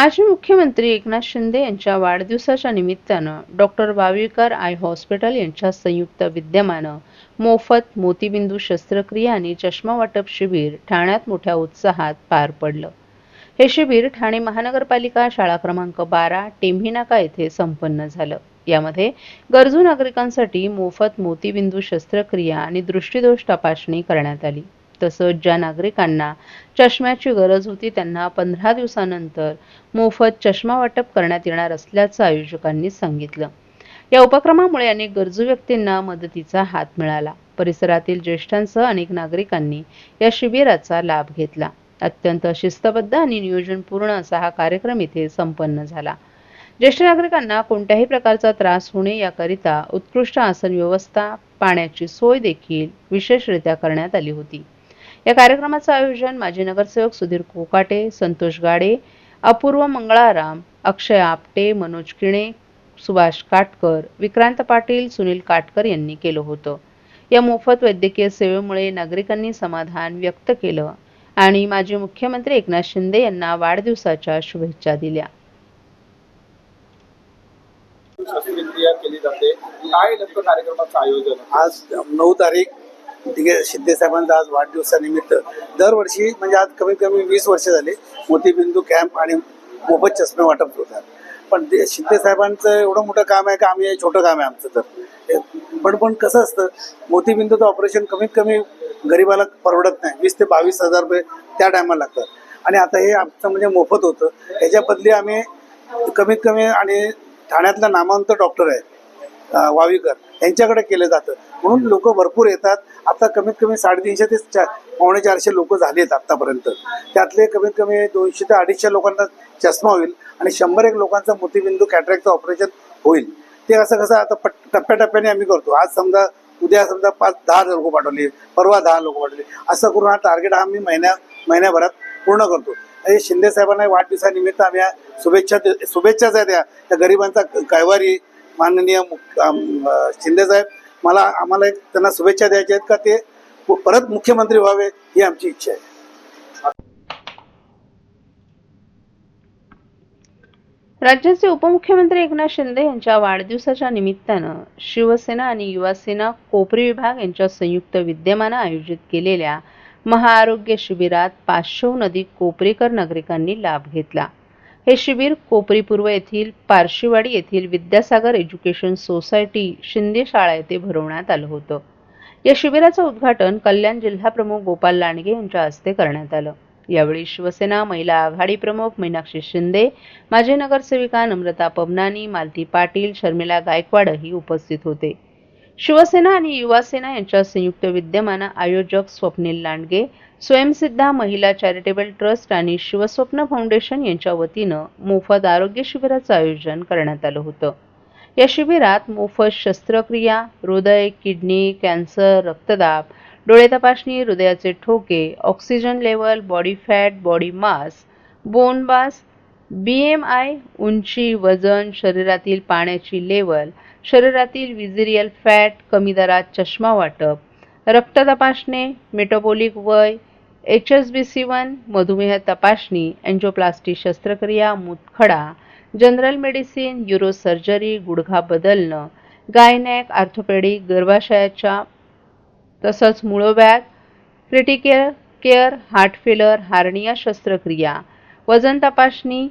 माजी मुख्यमंत्री एकनाथ शिंदे यांच्या वाढदिवसाच्या निमित्तानं डॉक्टर वावीकर आय हॉस्पिटल यांच्या संयुक्त विद्यमानं मोफत मोतीबिंदू शस्त्रक्रिया आणि चष्मा वाटप शिबिर ठाण्यात मोठ्या उत्साहात पार पडलं। हे शिबिर ठाणे महानगरपालिका शाळा क्रमांक 12 टेंभी नाका येथे संपन्न झालं। यामध्ये गरजू नागरिकांसाठी मोफत मोतीबिंदू शस्त्रक्रिया आणि दृष्टिदोष तपासणी करण्यात आली। तसंच ज्या नागरिकांना चष्म्याची गरज होती त्यांना 15 दिवसानंतर मोफत चष्मा वाटप करण्यात येणार असल्याचं आयोजकांनी सांगितलं। या उपक्रमामुळे अनेक गरजू व्यक्तींना मदतीचा हात मिळाला। परिसरातील ज्येष्ठांसह अनेक नागरिकांनी या शिबिराचा लाभ घेतला। अत्यंत शिस्तबद्ध आणि नियोजनपूर्ण असा हा कार्यक्रम इथे संपन्न झाला। ज्येष्ठ नागरिकांना कोणत्याही प्रकारचा त्रास होणे याकरिता उत्कृष्ट आसन व्यवस्था, पाण्याची सोय देखील विशेषरित्या करण्यात आली होती। या कार्यक्रमाचं आयोजन माजी नगरसेवक सुधीर कोकाटे, संतोष गाडे, अपूर्व मंगळाराम, अक्षय आपटे, मनोज किणे, सुभाष काटकर, विक्रांत पाटील, सुनील काटकर यांनी केलं होतं। या मोफत वैद्यकीय सेवेमुळे नागरिकांनी समाधान व्यक्त केलं आणि माजी मुख्यमंत्री एकनाथ शिंदे यांना वाढदिवसाच्या शुभेच्छा दिल्या। शस्त्रक्रिया केली जाते, काय नेमकं कार्यक्रमाचं आयोजन? आज 9 तारीख शिंदे साहेबांचा आज वाढदिवसानिमित्त दरवर्षी म्हणजे आज कमीत कमी 20 वर्ष झाले मोतीबिंदू कॅम्प आणि मोफत चष्मे वाटप होतात। पण ते शिंदे साहेबांचं एवढं मोठं काम आहे का आम्ही छोटं काम आहे आमचं। तर पण कसं असतं, मोतीबिंदूचं ऑपरेशन कमीत कमी गरीबाला परवडत नाही, 20 ते 22,000 रुपये त्या टायमाला लागतात आणि आता हे आमचं म्हणजे मोफत होतं। याच्या बदली आम्ही कमीत कमी आणि ठाण्यातला नामवंत डॉक्टर आहे वावीकर यांच्याकडे केलं जातं, म्हणून लोक भरपूर येतात। आता कमीत कमी 350 ते 450 लोक झालेत आतापर्यंत। त्यातले कमीत कमी 200 ते 250 लोकांना चष्मा होईल आणि 100 लोकांचा मोतीबिंदू कॅटरॅक्टचं ऑपरेशन होईल। ते असं कसं आता टप्प्याटप्प्याने आम्ही करतो। आज समजा उद्या समजा 5-10 लोक पाठवले, परवा 10 लोक पाठवले, असं करून हा टार्गेट आम्ही महिन्याभरात पूर्ण करतो। हे शिंदे साहेबांना वाढदिवसानिमित्त आम्ही शुभेच्छाच आहेत त्या गरिबांचा कैवारी माननीय शिंदे साहेब आम्हाला त्यांना शुभेच्छा द्यायच्या आहेत का ते परत मुख्यमंत्री व्हावे ही आमची इच्छा आहे। राज्याचे उपमुख्यमंत्री एकनाथ शिंदे यांच्या वाढदिवसाच्या निमित्तानं शिवसेना आणि युवासेना कोपरी विभाग यांच्या संयुक्त विद्यमानं आयोजित केलेल्या महाआरोग्य शिबिरात 500हून अधिक कोपरीकर नागरिकांनी लाभ घेतला। हे शिबिर कोपरी पूर्व येथील पारशीवाडी येथील विद्यासागर एज्युकेशन सोसायटी शिंदे शाळा येथे भरवण्यात आलं होतं। या शिबिराचं उद्घाटन कल्याण जिल्हा प्रमुख गोपाल लांडगे यांच्या हस्ते करण्यात आलं। यावेळी शिवसेना महिला आघाडी प्रमुख मीनाक्षी शिंदे, माजी नगरसेविका नम्रता पबनानी, मालती पाटील, शर्मिला गायकवाडही उपस्थित होते। शिवसेना आणि युवासेना यांच्या संयुक्त विद्यमानं आयोजक स्वप्नील लांडगे, स्वयंसिद्धा महिला चॅरिटेबल ट्रस्ट आणि शिवस्वप्न फाउंडेशन यांच्या वतीनं मोफत आरोग्य शिबिराचं आयोजन करण्यात आलं होतं। या शिबिरात मोफत शस्त्रक्रिया, हृदय, किडनी, कॅन्सर, रक्तदाब, डोळे तपासणी, हृदयाचे ठोके, oxygen level, body fat, body mass, bone mass, BMI, उंची, वजन, शरीरातील पाण्याची लेवल, शरीरातील विजिरियल फॅट, कमी दरात चष्मा वाटप, रक्त तपासणे, मेटाबॉलिक वय, HSBC1, मधुमेह तपासणी, एंजिओप्लास्टी शस्त्रक्रिया, मूतखडा, जनरल मेडिसिन, यूरो सर्जरी, गुडघा बदलणं, गायनॅक, ऑर्थोपेडिक, गर्भाशयाच्या तसंच मूळव्याध, क्रिटिकल केअर, हार्ट फेलर, हार्निया शस्त्रक्रिया, वजन तपासणी,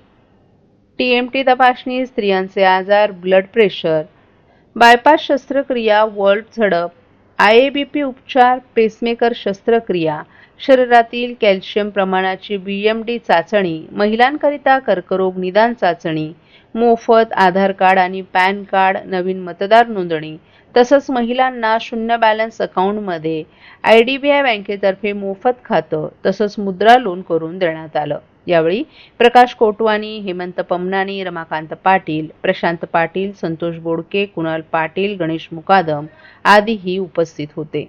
TMT तपासणी, स्त्रियांचे आजार, ब्लड प्रेशर, बायपास शस्त्रक्रिया, वॉल्ट झडप, IABP उपचार, पेसमेकर शस्त्रक्रिया, शरीरातील कॅल्शियम प्रमाणाची BMD चाचणी, महिलांकरिता कर्करोग निदान चाचणी, मोफत आधार कार्ड आणि पॅन कार्ड, नवीन मतदार नोंदणी, तसंच महिलांना शून्य बॅलन्स अकाउंटमध्ये IDBI बँकेतर्फे मोफत खातं तसंच मुद्रा लोन करून देण्यात आलं। यावेळी प्रकाश कोटवानी, हेमंत पमनानी, रमाकांत पाटील, प्रशांत पाटील, संतोष बोडके, कुणाल पाटील, गणेश मुकादम आदीही उपस्थित होते।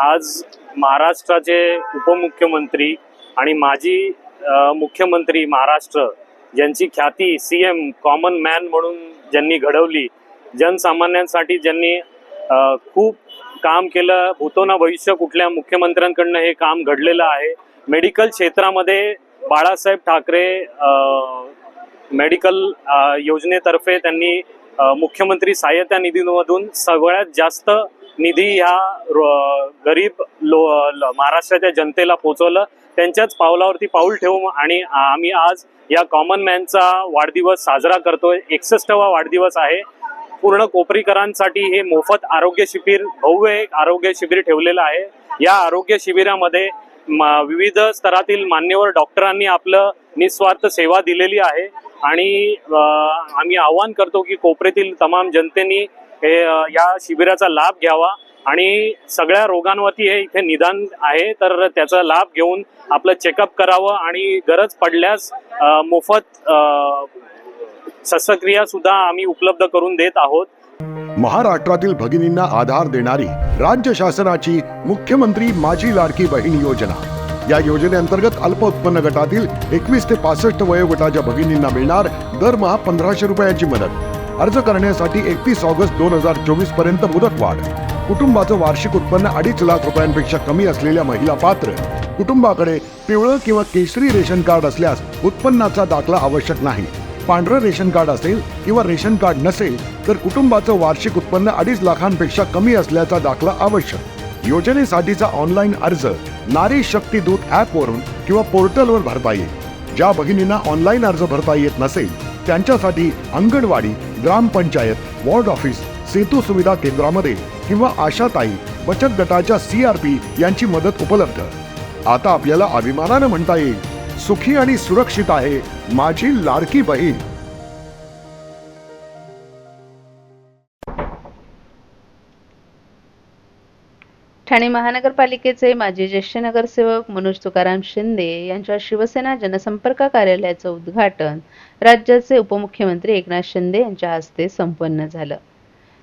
आज महाराष्ट्राचे उपमुख्यमंत्री आणि माजी मुख्यमंत्री महाराष्ट्र ज्यांची ख्याती CM कॉमन मॅन म्हणून ज्यांनी घडवली, जनसामान्यांसाठी ज्यांनी खूप काम केलं, भूतो ना भविष्य कुठल्या मुख्यमंत्र्यांकडनं हे काम घडलेलं आहे। मेडिकल क्षेत्रामध्ये बाळासाहेब ठाकरे मेडिकल योजनेतर्फे त्यांनी मुख्यमंत्री सहाय्यता निधीमधून सगळ्यात जास्त निधी ह्या गरीब महाराष्ट्राच्या जनतेला पोहोचवलं. त्यांच्याच पावलावरती पाऊल ठेवून आणि आम्ही आज या कॉमन मॅनचा वाढदिवस साजरा करतोय. 61वा वाढदिवस आहे. पूर्ण कोपरीकरांसाठी हे मोफत आरोग्य शिबिर, भव्य एक आरोग्य शिबिर ठेवलेलं आहे. या आरोग्य शिबिरामध्ये विविध स्तरातील मान्यवर डॉक्टरांनी आपलं निस्वार्थ सेवा दिलेली आहे आणि आम्ही आवाहन करतो की कोपऱ्यातील तमाम जनतेने या शिबिराचा लाभ घ्यावा आणि सगळ्या रोगांवरती हे इथे निदान आहे, तर त्याचा लाभ घेऊन आपलं चेकअप करावं आणि गरज पडल्यास मोफत शस्त्रक्रिया सुद्धा आम्ही उपलब्ध करून देत आहोत. महाराष्ट्रातील भगिनींना आधार देणारी राज्य शासनाची मुख्यमंत्री माझी लाडकी बहीण योजना. या योजनेअंतर्गत अल्प उत्पन्न गटातील 21 ते 65 वयोगटाच्या भगिनींना मिळणार दरमहा 1500 रुपयांची मदत. अर्ज करण्यासाठी 31 ऑगस्ट 2024 पर्यंत मुदतवाढ. कुटुंबाचं वार्षिक उत्पन्न 2.5 लाख रुपयांपेक्षा कमी असलेल्या महिला पात्र. कुटुंबाकडे पिवळं किंवा केशरी रेशन कार्ड असल्यास उत्पन्नाचा दाखला आवश्यक नाही. पांढरं रेशन कार्ड असेल किंवा रेशन कार्ड नसेल तर कुटुंबाचं वार्षिक उत्पन्न 2.5 लाखांपेक्षा कमी असल्याचा दाखला आवश्यक. योजनेसाठीचा ऑनलाईन अर्ज नारी शक्ती दूत ॲपवरून किंवा पोर्टलवर भरता येईल. ज्या भगिनींना ऑनलाईन अर्ज भरता येत नसेल त्यांच्यासाठी अंगणवाडी, ग्रामपंचायत, वॉर्ड ऑफिस, सेतू सुविधा केंद्रामध्ये किंवा आशाताई बचत गटाच्या CRP यांची मदत उपलब्ध. आता आपल्याला अभिमानानं म्हणता येईल, सुखी आणि सुरक्षित आहे माझी लाडकी बहीण. ठाणे महानगरपालिकेचे माजी ज्येष्ठ नगरसेवक मनोज तुकाराम शिंदे यांच्या शिवसेना जनसंपर्क कार्यालयाचं उद्घाटन राज्याचे उपमुख्यमंत्री एकनाथ शिंदे यांच्या हस्ते संपन्न झालं.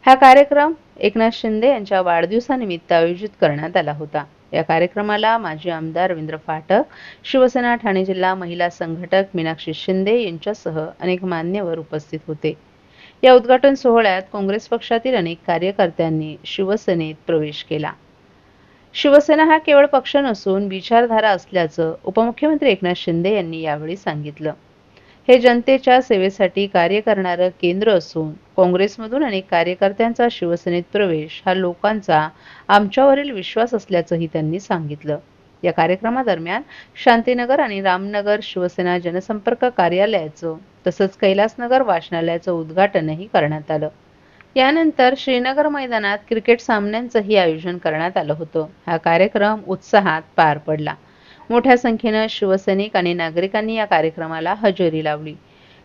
हा कार्यक्रम एकनाथ शिंदे यांच्या वाढदिवसानिमित्त आयोजित करण्यात आला होता. या कार्यक्रमाला माजी आमदार रवींद्र फाटक, शिवसेना ठाणे जिल्हा महिला संघटक मीनाक्षी शिंदे यांच्यासह अनेक मान्यवर उपस्थित होते. या उद्घाटन सोहळ्यात काँग्रेस पक्षातील अनेक कार्यकर्त्यांनी शिवसेनेत प्रवेश केला. शिवसेना हा केवळ पक्ष नसून विचारधारा असल्याचं उपमुख्यमंत्री एकनाथ शिंदे यांनी यावेळी सांगितलं. हे जनतेच्या सेवेसाठी कार्य करणारं केंद्र असून काँग्रेसमधून अनेक कार्यकर्त्यांचा शिवसेनेत प्रवेश हा लोकांचा आमच्यावरील विश्वास असल्याचंही त्यांनी सांगितलं. या कार्यक्रमादरम्यान शांतीनगर आणि रामनगर शिवसेना जनसंपर्क कार्यालयाचं तसंच कैलासनगर वाचनालयाचं उद्घाटनही करण्यात आलं. यानंतर श्रीनगर मैदानात क्रिकेट सामन्यांचंही आयोजन करण्यात आलं होतं. हा कार्यक्रम उत्साहात पार पडला. मोठ्या संख्येनं शिवसैनिक आणि नागरिकांनी या कार्यक्रमाला हजेरी लावली.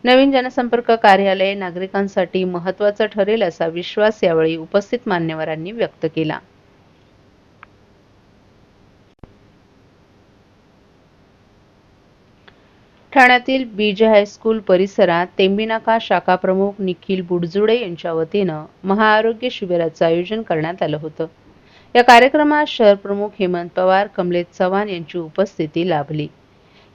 नवीन जनसंपर्क कार्यालय नागरिकांसाठी महत्त्वाचं ठरेल असा विश्वास यावेळी उपस्थित मान्यवरांनी व्यक्त केला. ठाण्यातील बीजे हायस्कूल परिसरात तेंबीनाका शाखा प्रमुख निखिल बुडजुडे यांच्या वतीनं महाआरोग्य शिबिराचं आयोजन करण्यात आलं होतं. या कार्यक्रमात शहर प्रमुख हेमंत पवार, कमलेश चव्हाण यांची उपस्थिती लाभली.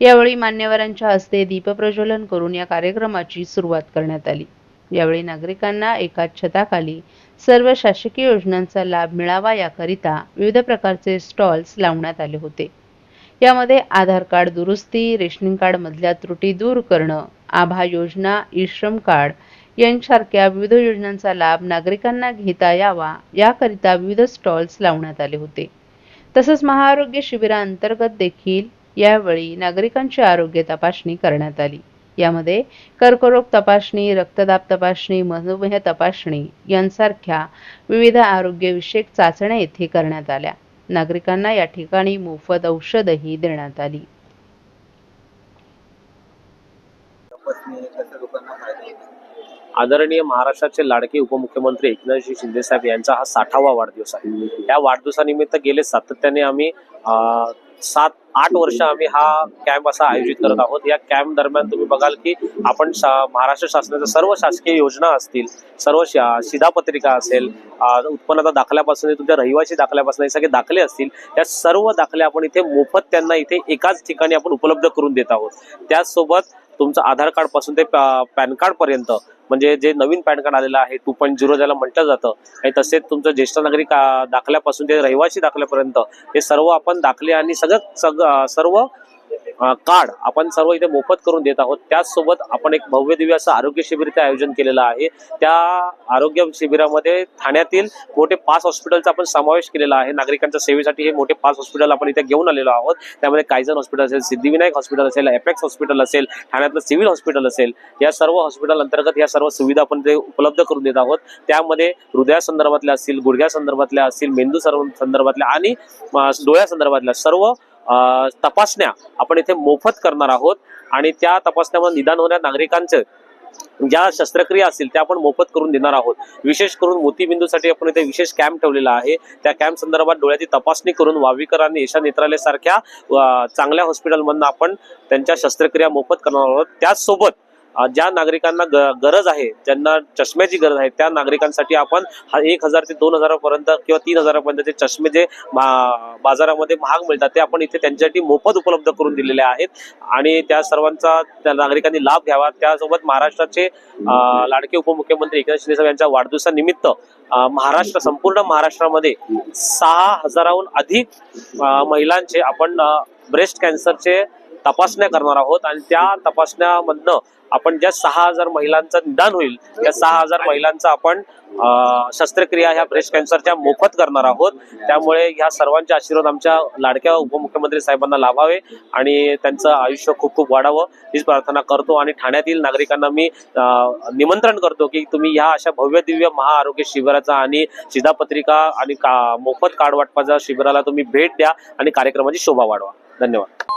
यावेळी मान्यवरांच्या हस्ते दीपप्रज्वलन करून या कार्यक्रमाची सुरुवात करण्यात आली. यावेळी नागरिकांना एकाच छताखाली सर्व शासकीय योजनांचा लाभ मिळावा याकरिता विविध प्रकारचे स्टॉल्स लावण्यात आले होते. यामध्ये आधार कार्ड दुरुस्ती, रेशनिंग कार्ड मधल्या त्रुटी दूर करणं, आभा योजना, ई-श्रम कार्ड यांसारख्या विविध योजनांचा लाभ नागरिकांना घेता यावा याकरिता विविध स्टॉल्स लावण्यात आले होते. तसंच महाआरोग्य शिबिराअंतर्गत देखील यावेळी नागरिकांची आरोग्य तपासणी करण्यात आली. यामध्ये कर्करोग तपासणी, रक्तदाब तपासणी, मधुमेह तपासणी यांसारख्या विविध आरोग्यविषयक चाचण्या येथे करण्यात आल्या. नागरिकांना या ठिकाणी मोफत औषधही देण्यात आली. आदरणीय महाराष्ट्राचे लाडके उपमुख्यमंत्री एकनाथजी शिंदे साहेब यांचा हा 60वा वाढदिवस आहे. या वाढदिवसानिमित्त गेले सातत्याने आम्ही 7-8 वर्ष आम्ही हा कॅम्प असा आयोजित करत आहोत. या कॅम्प दरम्यान तुम्ही बघाल की आपण महाराष्ट्र शासनाच्या सर्व शासकीय योजना असतील, सर्व शिधापत्रिका असेल, उत्पन्नाचा दाखल्यापासून तुमच्या रहिवासी दाखल्यापासून हे सगळे दाखले असतील, या सर्व दाखले आपण इथे मोफत त्यांना इथे एकाच ठिकाणी आपण उपलब्ध करून देत आहोत. त्याचसोबत तुमचं आधार कार्ड पासून ते पॅन कार्ड पर्यंत, म्हणजे जे नवीन पॅन कार्ड आलेलं आहे 2.0 ज्याला म्हटलं जातं, आणि तसेच तुमचं ज्येष्ठ नागरिक दाखल्यापासून ते रहिवासी दाखल्यापर्यंत हे सर्व आपण दाखले आणि सर्व कार्ड आपण सर्व इथे मोफत करून देत आहोत. त्याचसोबत आपण एक भव्य दिव्य असं आरोग्य शिबिराचं आयोजन केलेलं आहे. त्या आरोग्य शिबिरामध्ये ठाण्यातील मोठे 5 हॉस्पिटलचा आपण समावेश केलेला आहे. नागरिकांच्या सेवेसाठी हे मोठे 5 हॉस्पिटल आपण इथे घेऊन आलेलो आहोत. त्यामध्ये कायझन हॉस्पिटल असेल, सिद्धिविनायक हॉस्पिटल असेल, एपेक्स हॉस्पिटल असेल, ठाण्यातलं सिव्हिल हॉस्पिटल असेल, या सर्व हॉस्पिटल अंतर्गत या सर्व सुविधा आपण ते उपलब्ध करून देत आहोत. त्यामध्ये हृदयासंदर्भातल्या असतील, गुडघ्यासंदर्भातल्या असतील, मेंदू संदर्भातल्या आणि डोळ्यासंदर्भातल्या सर्व तपासण्या आपण इथे मोफत करणार आहोत. आणि त्या तपासण्यामध्ये निदान होणाऱ्या नागरिकांचे ज्या शस्त्रक्रिया असतील त्या आपण मोफत करून देणार आहोत. विशेष करून मोतीबिंदूसाठी आपण इथे विशेष कॅम्प ठेवलेला आहे. त्या कॅम्प संदर्भात डोळ्याची तपासणी करून वावीकर आणि ईशा नेत्रालय सारख्या चांगल्या हॉस्पिटलमधून आपण त्यांच्या शस्त्रक्रिया मोफत करणार आहोत. त्याचसोबत ज्या नागरिकांना गरज आहे, ज्यांना चष्म्याची गरज आहे, त्या नागरिकांसाठी आपण 1000 ते 2000 पर्यंत किंवा 3000 पर्यंतचे चष्मे जे बाजारामध्ये महाग मिळतात ते आपण इथे त्यांच्यासाठी मोफत उपलब्ध करून दिलेले आहेत. आणि त्या सर्वांचा त्या नागरिकांनी लाभ घ्यावा. त्यासोबत महाराष्ट्राचे लाडके उपमुख्यमंत्री एकनाथ शिंदे साहेब यांच्या वाढदिवसानिमित्त संपूर्ण महाराष्ट्रामध्ये 6000हून अधिक महिलांचे आपण ब्रेस्ट कॅन्सरचे तपासण्या करणार आहोत. आणि त्या तपासण्यामधनं आपण ज्या 6000 महिलांचं निदान होईल त्या 6000 महिलांचा आपण शस्त्रक्रिया ह्या ब्रेस्ट कॅन्सरच्या मोफत करणार आहोत. त्यामुळे ह्या सर्वांचे आशीर्वाद आमच्या लाडक्या उपमुख्यमंत्री साहेबांना लाभावे आणि त्यांचं आयुष्य खूप खूप वाढावं हीच प्रार्थना करतो. आणि ठाण्यातील नागरिकांना मी निमंत्रण करतो की तुम्ही ह्या अशा भव्य दिव्य महाआरोग्य शिबिराचा आणि शिधापत्रिका आणि मोफत कार्ड वाटपाच्या शिबिराला तुम्ही भेट द्या आणि कार्यक्रमाची शोभा वाढवा. धन्यवाद.